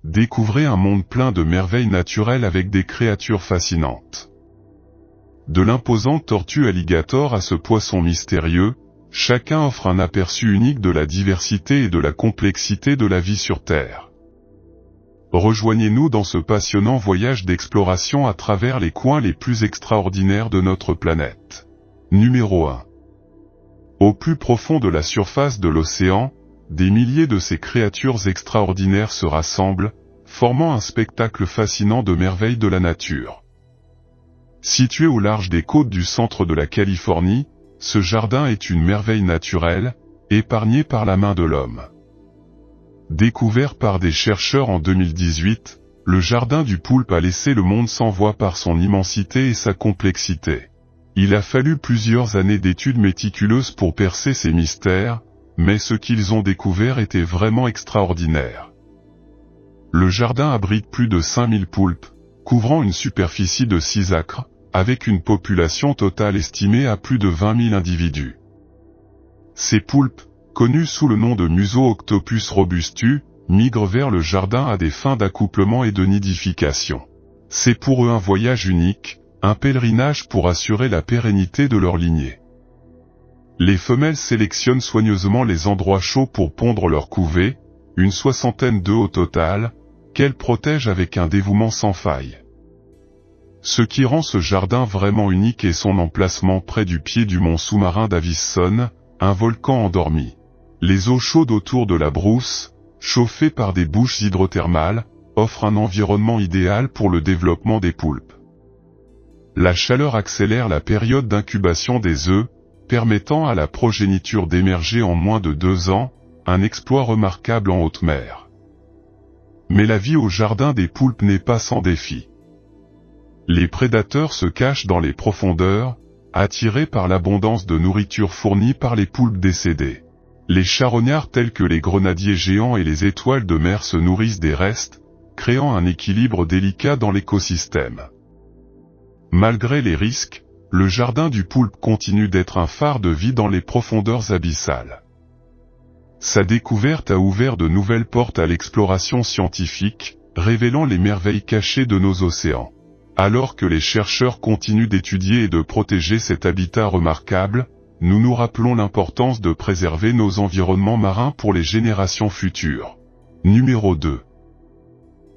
Découvrez un monde plein de merveilles naturelles avec des créatures fascinantes. De l'imposante tortue alligator à ce poisson mystérieux, chacun offre un aperçu unique de la diversité et de la complexité de la vie sur Terre. Rejoignez-nous dans ce passionnant voyage d'exploration à travers les coins les plus extraordinaires de notre planète. Numéro 1. Au plus profond de la surface de l'océan, des milliers de ces créatures extraordinaires se rassemblent, formant un spectacle fascinant de merveilles de la nature. Situé au large des côtes du centre de la Californie, ce jardin est une merveille naturelle, épargnée par la main de l'homme. Découvert par des chercheurs en 2018, le jardin du poulpe a laissé le monde sans voix par son immensité et sa complexité. Il a fallu plusieurs années d'études méticuleuses pour percer ces mystères, mais ce qu'ils ont découvert était vraiment extraordinaire. Le jardin abrite plus de 5000 poulpes, couvrant une superficie de 6 acres, avec une population totale estimée à plus de 20 000 individus. Ces poulpes, connus sous le nom de Museooctopus robustus, migrent vers le jardin à des fins d'accouplement et de nidification. C'est pour eux un voyage unique, un pèlerinage pour assurer la pérennité de leur lignée. Les femelles sélectionnent soigneusement les endroits chauds pour pondre leur couvée, une 60aine d'œufs au total, qu'elles protègent avec un dévouement sans faille. Ce qui rend ce jardin vraiment unique est son emplacement près du pied du mont sous-marin d'Avison, un volcan endormi. Les eaux chaudes autour de la brousse, chauffées par des bouches hydrothermales, offrent un environnement idéal pour le développement des poulpes. La chaleur accélère la période d'incubation des œufs, permettant à la progéniture d'émerger en moins de 2 ans, un exploit remarquable en haute mer. Mais la vie au jardin des poulpes n'est pas sans défi. Les prédateurs se cachent dans les profondeurs, attirés par l'abondance de nourriture fournie par les poulpes décédés. Les charognards tels que les grenadiers géants et les étoiles de mer se nourrissent des restes, créant un équilibre délicat dans l'écosystème. Malgré les risques, le jardin du poulpe continue d'être un phare de vie dans les profondeurs abyssales. Sa découverte a ouvert de nouvelles portes à l'exploration scientifique, révélant les merveilles cachées de nos océans. Alors que les chercheurs continuent d'étudier et de protéger cet habitat remarquable, nous nous rappelons l'importance de préserver nos environnements marins pour les générations futures. Numéro 2.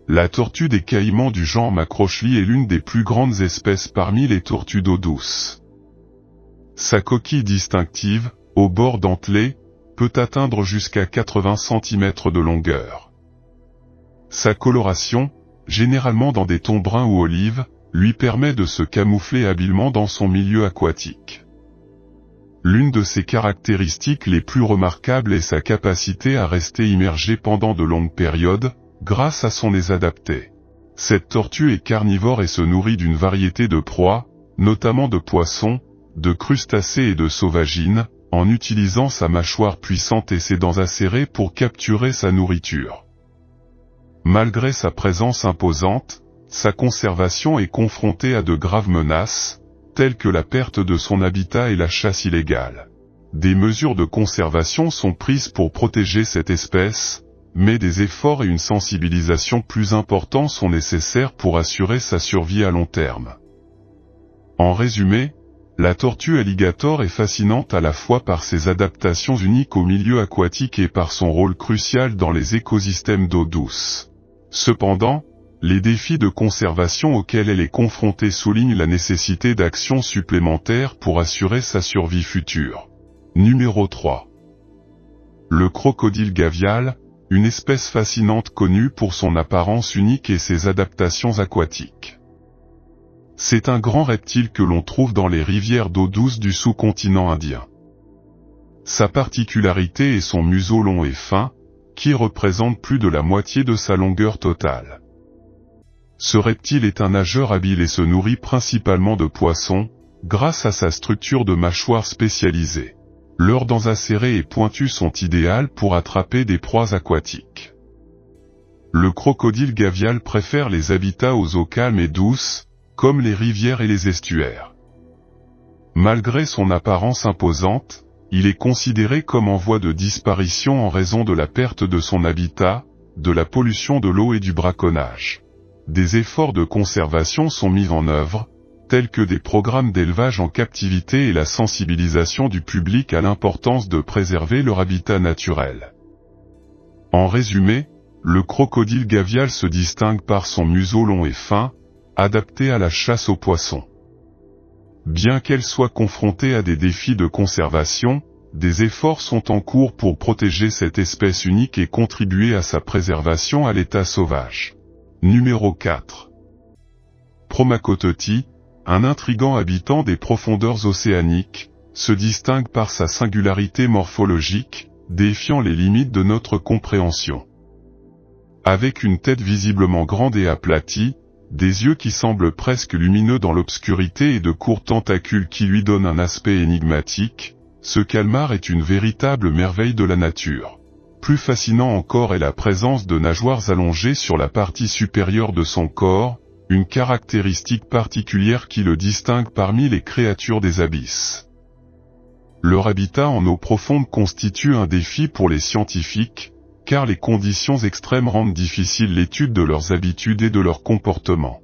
La tortue des Caïmans du genre Macrochely est l'une des plus grandes espèces parmi les tortues d'eau douce. Sa coquille distinctive, au bord dentelé, peut atteindre jusqu'à 80 cm de longueur. Sa coloration, généralement dans des tons bruns ou olives, lui permet de se camoufler habilement dans son milieu aquatique. L'une de ses caractéristiques les plus remarquables est sa capacité à rester immergée pendant de longues périodes, grâce à son nez adapté. Cette tortue est carnivore et se nourrit d'une variété de proies, notamment de poissons, de crustacés et de sauvagines, en utilisant sa mâchoire puissante et ses dents acérées pour capturer sa nourriture. Malgré sa présence imposante, sa conservation est confrontée à de graves menaces, telles que la perte de son habitat et la chasse illégale. Des mesures de conservation sont prises pour protéger cette espèce, mais des efforts et une sensibilisation plus importants sont nécessaires pour assurer sa survie à long terme. En résumé, la tortue alligator est fascinante à la fois par ses adaptations uniques au milieu aquatique et par son rôle crucial dans les écosystèmes d'eau douce. Cependant, les défis de conservation auxquels elle est confrontée soulignent la nécessité d'actions supplémentaires pour assurer sa survie future. Numéro 3. Le crocodile gavial, une espèce fascinante connue pour son apparence unique et ses adaptations aquatiques. C'est un grand reptile que l'on trouve dans les rivières d'eau douce du sous-continent indien. Sa particularité est son museau long et fin, qui représente plus de la moitié de sa longueur totale. Ce reptile est un nageur habile et se nourrit principalement de poissons, grâce à sa structure de mâchoire spécialisée. Leurs dents acérées et pointues sont idéales pour attraper des proies aquatiques. Le crocodile gavial préfère les habitats aux eaux calmes et douces, comme les rivières et les estuaires. Malgré son apparence imposante, il est considéré comme en voie de disparition en raison de la perte de son habitat, de la pollution de l'eau et du braconnage. Des efforts de conservation sont mis en œuvre, tels que des programmes d'élevage en captivité et la sensibilisation du public à l'importance de préserver leur habitat naturel. En résumé, le crocodile gavial se distingue par son museau long et fin, adapté à la chasse aux poissons. Bien qu'elle soit confrontée à des défis de conservation, des efforts sont en cours pour protéger cette espèce unique et contribuer à sa préservation à l'état sauvage. Numéro 4. Promacototi, un intrigant habitant des profondeurs océaniques, se distingue par sa singularité morphologique, défiant les limites de notre compréhension. Avec une tête visiblement grande et aplatie, des yeux qui semblent presque lumineux dans l'obscurité et de courts tentacules qui lui donnent un aspect énigmatique, ce calmar est une véritable merveille de la nature. Plus fascinant encore est la présence de nageoires allongées sur la partie supérieure de son corps, une caractéristique particulière qui le distingue parmi les créatures des abysses. Leur habitat en eau profonde constitue un défi pour les scientifiques, car les conditions extrêmes rendent difficile l'étude de leurs habitudes et de leur comportement.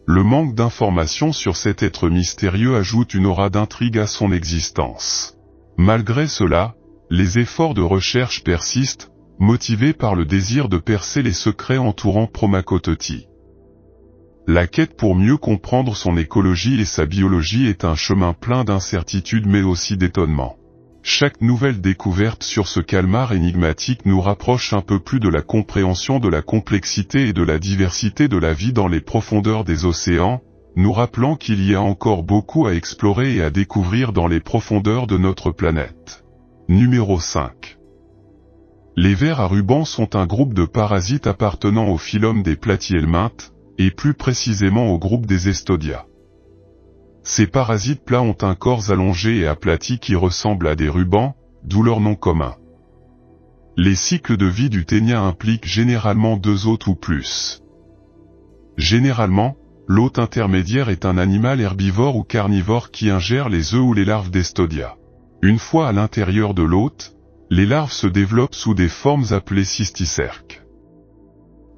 Le manque d'informations sur cet être mystérieux ajoute une aura d'intrigue à son existence. Malgré cela, les efforts de recherche persistent, motivés par le désir de percer les secrets entourant Promacototi. La quête pour mieux comprendre son écologie et sa biologie est un chemin plein d'incertitudes mais aussi d'étonnement. Chaque nouvelle découverte sur ce calmar énigmatique nous rapproche un peu plus de la compréhension de la complexité et de la diversité de la vie dans les profondeurs des océans, nous rappelant qu'il y a encore beaucoup à explorer et à découvrir dans les profondeurs de notre planète. Numéro 5. Les vers à ruban sont un groupe de parasites appartenant au phylum des platyhelminthes, et plus précisément au groupe des Estodia. Ces parasites plats ont un corps allongé et aplati qui ressemble à des rubans, d'où leur nom commun. Les cycles de vie du ténia impliquent généralement 2 hôtes ou plus. Généralement, l'hôte intermédiaire est un animal herbivore ou carnivore qui ingère les œufs ou les larves d'Estodia. Une fois à l'intérieur de l'hôte, les larves se développent sous des formes appelées cysticerques.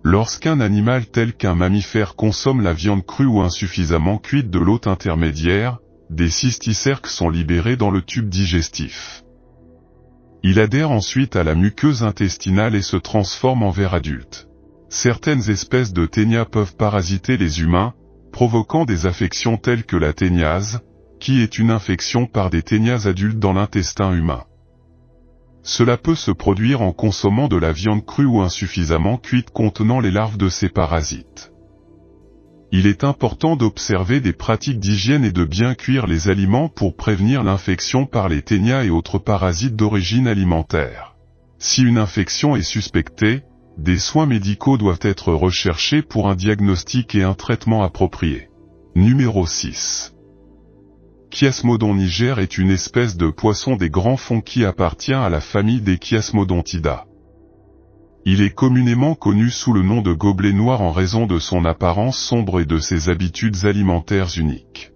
Lorsqu'un animal tel qu'un mammifère consomme la viande crue ou insuffisamment cuite de l'hôte intermédiaire, des cysticerques sont libérés dans le tube digestif. Il adhère ensuite à la muqueuse intestinale et se transforme en ver adulte. Certaines espèces de ténia peuvent parasiter les humains, provoquant des affections telles que la téniase, qui est une infection par des ténias adultes dans l'intestin humain. Cela peut se produire en consommant de la viande crue ou insuffisamment cuite contenant les larves de ces parasites. Il est important d'observer des pratiques d'hygiène et de bien cuire les aliments pour prévenir l'infection par les ténias et autres parasites d'origine alimentaire. Si une infection est suspectée, des soins médicaux doivent être recherchés pour un diagnostic et un traitement approprié. Numéro 6. Chiasmodon niger est une espèce de poisson des grands fonds qui appartient à la famille des Chiasmodontidae. Il est communément connu sous le nom de gobelet noir en raison de son apparence sombre et de ses habitudes alimentaires uniques.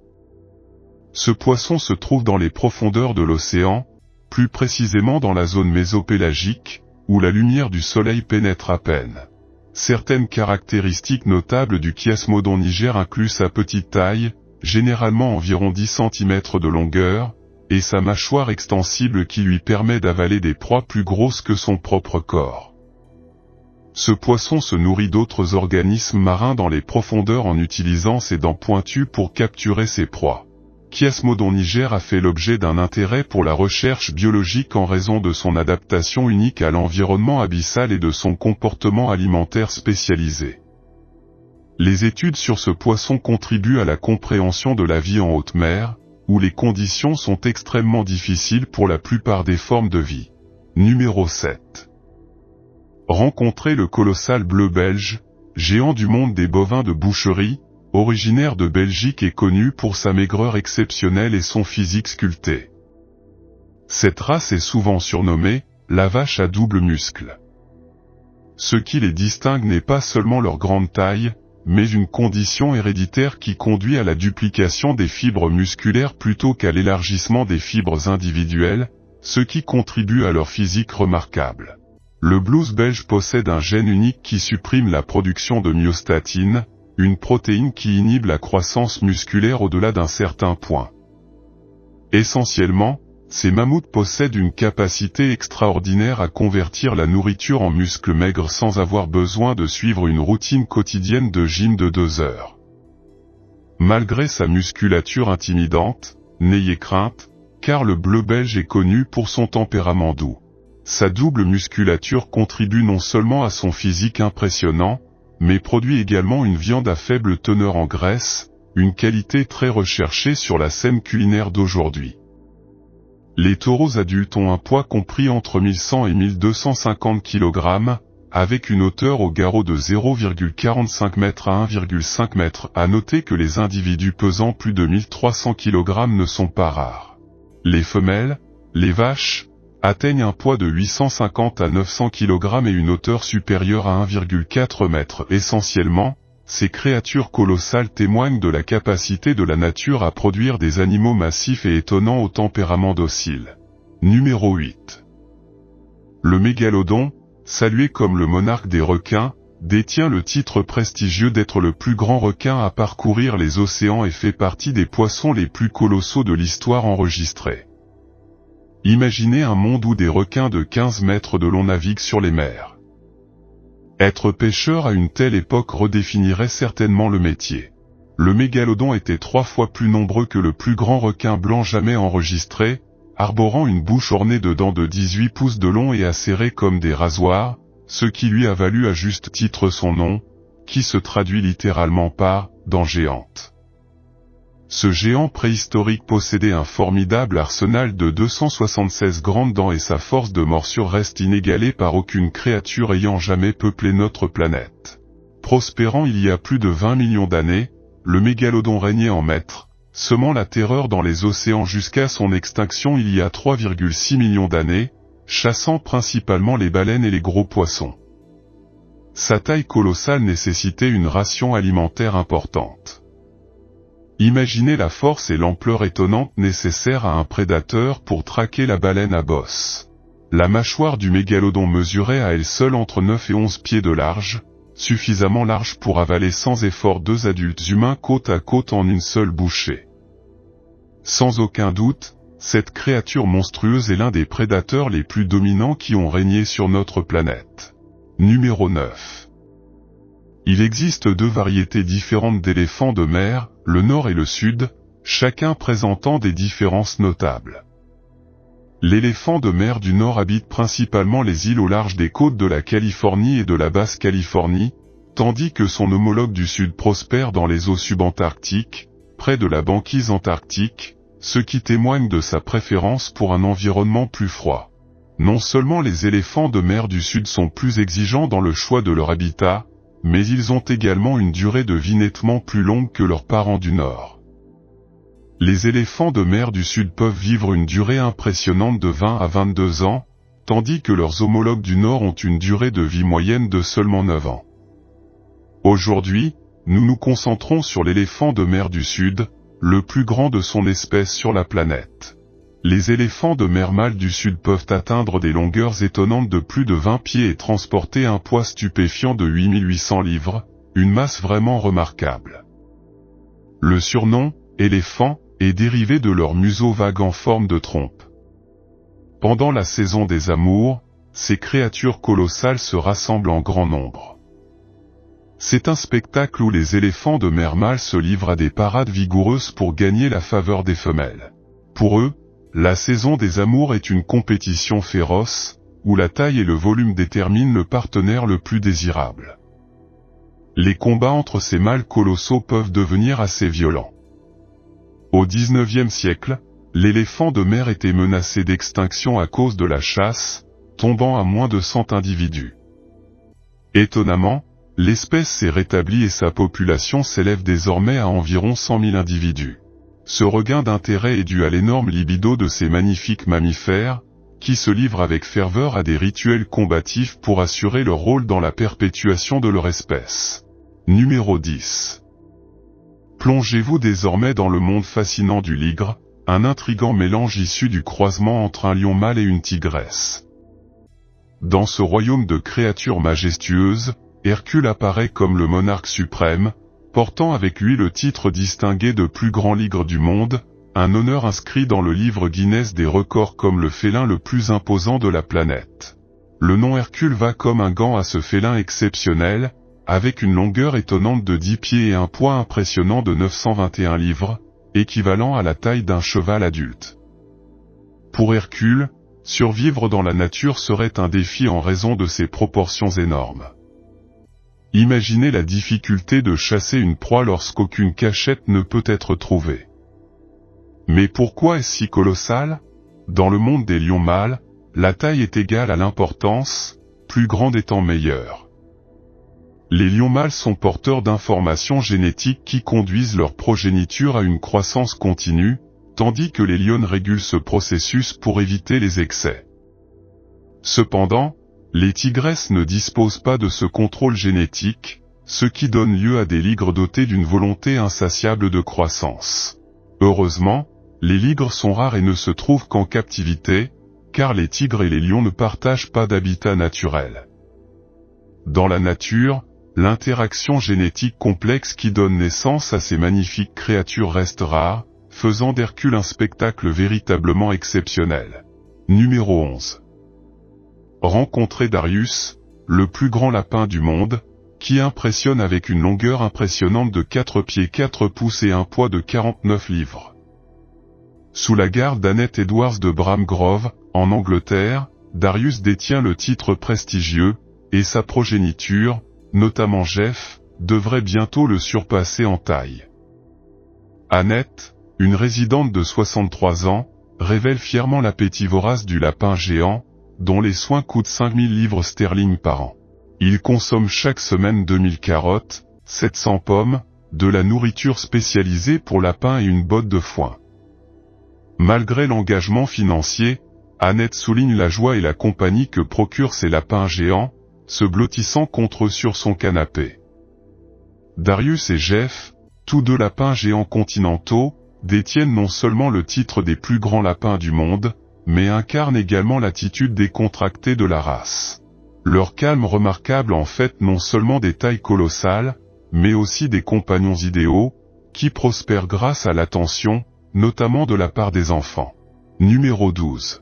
Ce poisson se trouve dans les profondeurs de l'océan, plus précisément dans la zone mésopélagique, où la lumière du soleil pénètre à peine. Certaines caractéristiques notables du Chiasmodon niger incluent sa petite taille, généralement environ 10 cm de longueur, et sa mâchoire extensible qui lui permet d'avaler des proies plus grosses que son propre corps. Ce poisson se nourrit d'autres organismes marins dans les profondeurs en utilisant ses dents pointues pour capturer ses proies. Chiasmodon niger a fait l'objet d'un intérêt pour la recherche biologique en raison de son adaptation unique à l'environnement abyssal et de son comportement alimentaire spécialisé. Les études sur ce poisson contribuent à la compréhension de la vie en haute mer, où les conditions sont extrêmement difficiles pour la plupart des formes de vie. Numéro 7. Rencontrer le colossal bleu belge, géant du monde des bovins de boucherie, originaire de Belgique et connu pour sa maigreur exceptionnelle et son physique sculpté. Cette race est souvent surnommée la vache à double muscle. Ce qui les distingue n'est pas seulement leur grande taille, mais une condition héréditaire qui conduit à la duplication des fibres musculaires plutôt qu'à l'élargissement des fibres individuelles, ce qui contribue à leur physique remarquable. Le blues belge possède un gène unique qui supprime la production de myostatine, une protéine qui inhibe la croissance musculaire au-delà d'un certain point. Essentiellement, ces mammouths possèdent une capacité extraordinaire à convertir la nourriture en muscles maigres sans avoir besoin de suivre une routine quotidienne de gym de 2 heures. Malgré sa musculature intimidante, n'ayez crainte, car le bleu belge est connu pour son tempérament doux. Sa double musculature contribue non seulement à son physique impressionnant, mais produit également une viande à faible teneur en graisse, une qualité très recherchée sur la scène culinaire d'aujourd'hui. Les taureaux adultes ont un poids compris entre 1100 et 1250 kg, avec une hauteur au garrot de 0,45 m à 1,5 m. À noter que les individus pesant plus de 1300 kg ne sont pas rares. Les femelles, les vaches, atteignent un poids de 850 à 900 kg et une hauteur supérieure à 1,4 m. Essentiellement, ces créatures colossales témoignent de la capacité de la nature à produire des animaux massifs et étonnants au tempérament docile. Numéro 8. Le mégalodon, salué comme le monarque des requins, détient le titre prestigieux d'être le plus grand requin à parcourir les océans et fait partie des poissons les plus colossaux de l'histoire enregistrée. Imaginez un monde où des requins de 15 mètres de long naviguent sur les mers. Être pêcheur à une telle époque redéfinirait certainement le métier. Le mégalodon était 3 fois plus nombreux que le plus grand requin blanc jamais enregistré, arborant une bouche ornée de dents de 18 pouces de long et acérées comme des rasoirs, ce qui lui a valu à juste titre son nom, qui se traduit littéralement par « dent géante ». Ce géant préhistorique possédait un formidable arsenal de 276 grandes dents et sa force de morsure reste inégalée par aucune créature ayant jamais peuplé notre planète. Prospérant il y a plus de 20 millions d'années, le mégalodon régnait en maître, semant la terreur dans les océans jusqu'à son extinction il y a 3,6 millions d'années, chassant principalement les baleines et les gros poissons. Sa taille colossale nécessitait une ration alimentaire importante. Imaginez la force et l'ampleur étonnante nécessaires à un prédateur pour traquer la baleine à bosse. La mâchoire du mégalodon mesurait à elle seule entre 9 et 11 pieds de large, suffisamment large pour avaler sans effort 2 adultes humains côte à côte en une seule bouchée. Sans aucun doute, cette créature monstrueuse est l'un des prédateurs les plus dominants qui ont régné sur notre planète. Numéro 9. Il existe 2 variétés différentes d'éléphants de mer, le nord et le sud, chacun présentant des différences notables. L'éléphant de mer du nord habite principalement les îles au large des côtes de la Californie et de la Basse-Californie, tandis que son homologue du sud prospère dans les eaux subantarctiques, près de la banquise antarctique, ce qui témoigne de sa préférence pour un environnement plus froid. Non seulement les éléphants de mer du sud sont plus exigeants dans le choix de leur habitat, mais ils ont également une durée de vie nettement plus longue que leurs parents du nord. Les éléphants de mer du sud peuvent vivre une durée impressionnante de 20 à 22 ans, tandis que leurs homologues du nord ont une durée de vie moyenne de seulement 9 ans. Aujourd'hui, nous nous concentrons sur l'éléphant de mer du sud, le plus grand de son espèce sur la planète. Les éléphants de mer mâles du sud peuvent atteindre des longueurs étonnantes de plus de 20 pieds et transporter un poids stupéfiant de 8800 livres, une masse vraiment remarquable. Le surnom, éléphant, est dérivé de leur museau vague en forme de trompe. Pendant la saison des amours, ces créatures colossales se rassemblent en grand nombre. C'est un spectacle où les éléphants de mer mâles se livrent à des parades vigoureuses pour gagner la faveur des femelles. Pour eux, la saison des amours est une compétition féroce, où la taille et le volume déterminent le partenaire le plus désirable. Les combats entre ces mâles colossaux peuvent devenir assez violents. Au XIXe siècle, l'éléphant de mer était menacé d'extinction à cause de la chasse, tombant à moins de 100 individus. Étonnamment, l'espèce s'est rétablie et sa population s'élève désormais à environ 100 000 individus. Ce regain d'intérêt est dû à l'énorme libido de ces magnifiques mammifères, qui se livrent avec ferveur à des rituels combatifs pour assurer leur rôle dans la perpétuation de leur espèce. Numéro 10. Plongez-vous désormais dans le monde fascinant du ligre, un intrigant mélange issu du croisement entre un lion mâle et une tigresse. Dans ce royaume de créatures majestueuses, Hercule apparaît comme le monarque suprême, portant avec lui le titre distingué de plus grand ligre du monde, un honneur inscrit dans le livre Guinness des records comme le félin le plus imposant de la planète. Le nom Hercule va comme un gant à ce félin exceptionnel, avec une longueur étonnante de 10 pieds et un poids impressionnant de 921 livres, équivalent à la taille d'un cheval adulte. Pour Hercule, survivre dans la nature serait un défi en raison de ses proportions énormes. Imaginez la difficulté de chasser une proie lorsqu'aucune cachette ne peut être trouvée. Mais pourquoi est-ce si colossal? Dans le monde des lions mâles, la taille est égale à l'importance, plus grande étant meilleure. Les lions mâles sont porteurs d'informations génétiques qui conduisent leur progéniture à une croissance continue, tandis que les lionnes régulent ce processus pour éviter les excès. Cependant, les tigresses ne disposent pas de ce contrôle génétique, ce qui donne lieu à des ligres dotés d'une volonté insatiable de croissance. Heureusement, les ligres sont rares et ne se trouvent qu'en captivité, car les tigres et les lions ne partagent pas d'habitat naturel. Dans la nature, l'interaction génétique complexe qui donne naissance à ces magnifiques créatures reste rare, faisant d'Hercule un spectacle véritablement exceptionnel. Numéro 11. Rencontrer Darius, le plus grand lapin du monde, qui impressionne avec une longueur impressionnante de 4 pieds 4 pouces et un poids de 49 livres. Sous la garde d'Annette Edwards de Bramgrove, en Angleterre, Darius détient le titre prestigieux, et sa progéniture, notamment Jeff, devrait bientôt le surpasser en taille. Annette, une résidente de 63 ans, révèle fièrement l'appétit vorace du lapin géant, dont les soins coûtent 5000 livres sterling par an. Il consomme chaque semaine 2000 carottes, 700 pommes, de la nourriture spécialisée pour lapins et une botte de foin. Malgré l'engagement financier, Annette souligne la joie et la compagnie que procurent ces lapins géants, se blottissant contre eux sur son canapé. Darius et Jeff, tous deux lapins géants continentaux, détiennent non seulement le titre des plus grands lapins du monde, mais incarnent également l'attitude décontractée de la race. Leur calme remarquable en fait non seulement des tailles colossales, mais aussi des compagnons idéaux, qui prospèrent grâce à l'attention, notamment de la part des enfants. Numéro 12.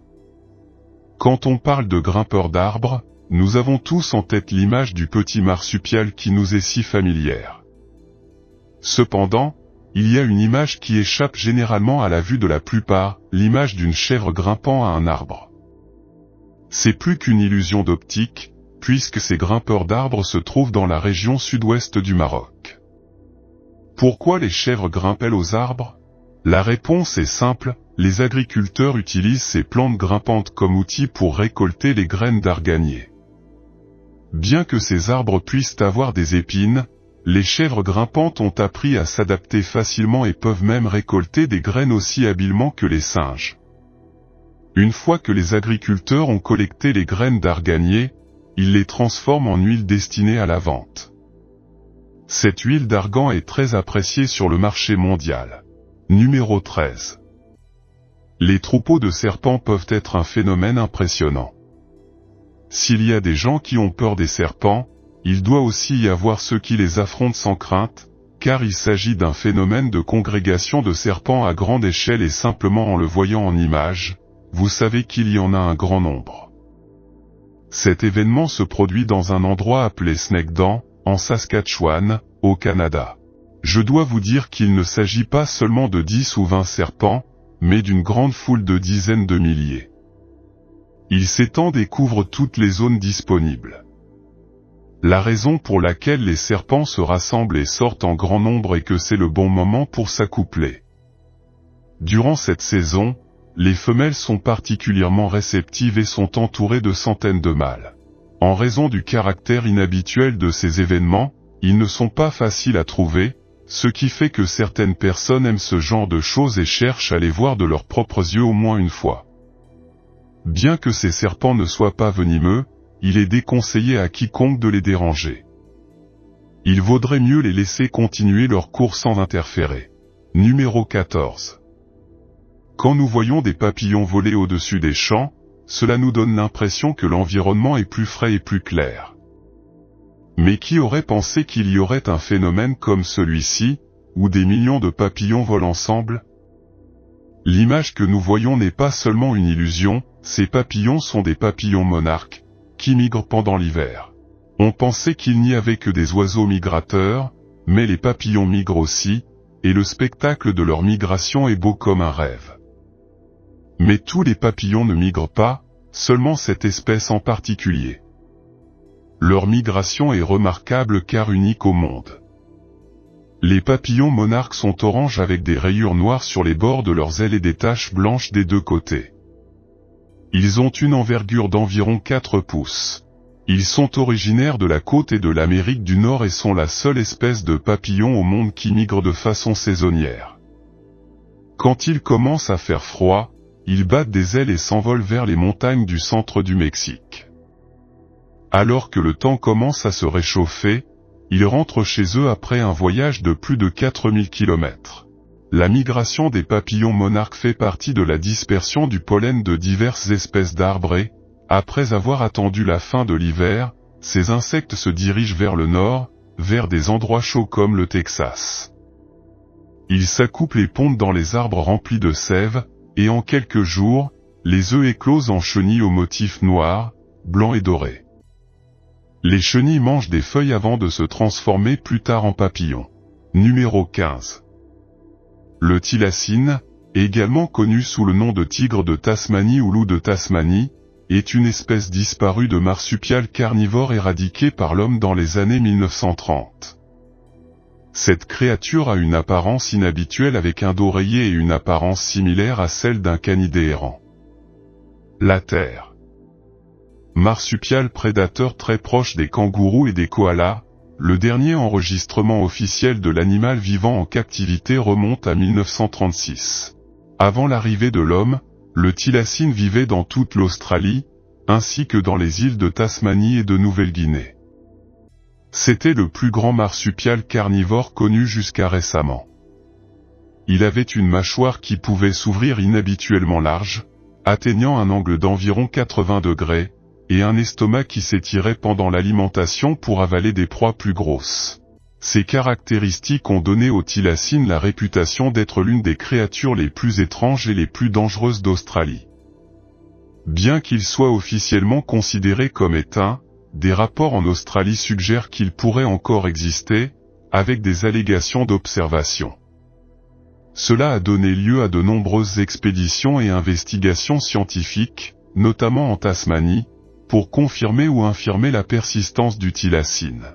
Quand on parle de grimpeurs d'arbres, nous avons tous en tête l'image du petit marsupial qui nous est si familière. Cependant, il y a une image qui échappe généralement à la vue de la plupart, l'image d'une chèvre grimpant à un arbre. C'est plus qu'une illusion d'optique, puisque ces grimpeurs d'arbres se trouvent dans la région sud-ouest du Maroc. Pourquoi les chèvres grimpent-elles aux arbres? La réponse est simple, les agriculteurs utilisent ces plantes grimpantes comme outil pour récolter les graines d'arganier. Bien que ces arbres puissent avoir des épines, les chèvres grimpantes ont appris à s'adapter facilement et peuvent même récolter des graines aussi habilement que les singes. Une fois que les agriculteurs ont collecté les graines d'arganier, ils les transforment en huile destinée à la vente. Cette huile d'argan est très appréciée sur le marché mondial. Numéro 13. Les troupeaux de serpents peuvent être un phénomène impressionnant. S'il y a des gens qui ont peur des serpents, il doit aussi y avoir ceux qui les affrontent sans crainte, car il s'agit d'un phénomène de congrégation de serpents à grande échelle et simplement en le voyant en image, vous savez qu'il y en a un grand nombre. Cet événement se produit dans un endroit appelé Snake Dam, en Saskatchewan, au Canada. Je dois vous dire qu'il ne s'agit pas seulement de 10 ou 20 serpents, mais d'une grande foule de dizaines de milliers. Ils s'étendent et couvrent toutes les zones disponibles. La raison pour laquelle les serpents se rassemblent et sortent en grand nombre est que c'est le bon moment pour s'accoupler. Durant cette saison, les femelles sont particulièrement réceptives et sont entourées de centaines de mâles. En raison du caractère inhabituel de ces événements, ils ne sont pas faciles à trouver, ce qui fait que certaines personnes aiment ce genre de choses et cherchent à les voir de leurs propres yeux au moins une fois. Bien que ces serpents ne soient pas venimeux, il est déconseillé à quiconque de les déranger. Il vaudrait mieux les laisser continuer leur cours sans interférer. Numéro 14. Quand nous voyons des papillons voler au-dessus des champs, cela nous donne l'impression que l'environnement est plus frais et plus clair. Mais qui aurait pensé qu'il y aurait un phénomène comme celui-ci, où des millions de papillons volent ensemble? L'image que nous voyons n'est pas seulement une illusion, ces papillons sont des papillons monarques, qui migrent pendant l'hiver. On pensait qu'il n'y avait que des oiseaux migrateurs, mais les papillons migrent aussi, et le spectacle de leur migration est beau comme un rêve. Mais tous les papillons ne migrent pas, seulement cette espèce en particulier. Leur migration est remarquable car unique au monde. Les papillons monarques sont oranges avec des rayures noires sur les bords de leurs ailes et des taches blanches des deux côtés. Ils ont une envergure d'environ 4 pouces. Ils sont originaires de la côte et de l'Amérique du Nord et sont la seule espèce de papillon au monde qui migre de façon saisonnière. Quand il commence à faire froid, ils battent des ailes et s'envolent vers les montagnes du centre du Mexique. Alors que le temps commence à se réchauffer, ils rentrent chez eux après un voyage de plus de 4000 km. La migration des papillons monarques fait partie de la dispersion du pollen de diverses espèces d'arbres et, après avoir attendu la fin de l'hiver, ces insectes se dirigent vers le nord, vers des endroits chauds comme le Texas. Ils s'accouplent et pondent dans les arbres remplis de sève, et en quelques jours, les œufs éclosent en chenilles aux motifs noirs, blancs et dorés. Les chenilles mangent des feuilles avant de se transformer plus tard en papillons. Numéro 15. Le thylacine, également connu sous le nom de tigre de Tasmanie ou loup de Tasmanie, est une espèce disparue de marsupial carnivore éradiquée par l'homme dans les années 1930. Cette créature a une apparence inhabituelle avec un dos rayé et une apparence similaire à celle d'un canidé errant. La Terre. Marsupial prédateur très proche des kangourous et des koalas, le dernier enregistrement officiel de l'animal vivant en captivité remonte à 1936. Avant l'arrivée de l'homme, le thylacine vivait dans toute l'Australie, ainsi que dans les îles de Tasmanie et de Nouvelle-Guinée. C'était le plus grand marsupial carnivore connu jusqu'à récemment. Il avait une mâchoire qui pouvait s'ouvrir inhabituellement large, atteignant un angle d'environ 80 degrés, et un estomac qui s'étirait pendant l'alimentation pour avaler des proies plus grosses. Ces caractéristiques ont donné au thylacine la réputation d'être l'une des créatures les plus étranges et les plus dangereuses d'Australie. Bien qu'il soit officiellement considéré comme éteint, des rapports en Australie suggèrent qu'il pourrait encore exister, avec des allégations d'observation. Cela a donné lieu à de nombreuses expéditions et investigations scientifiques, notamment en Tasmanie, pour confirmer ou infirmer la persistance du thylacine.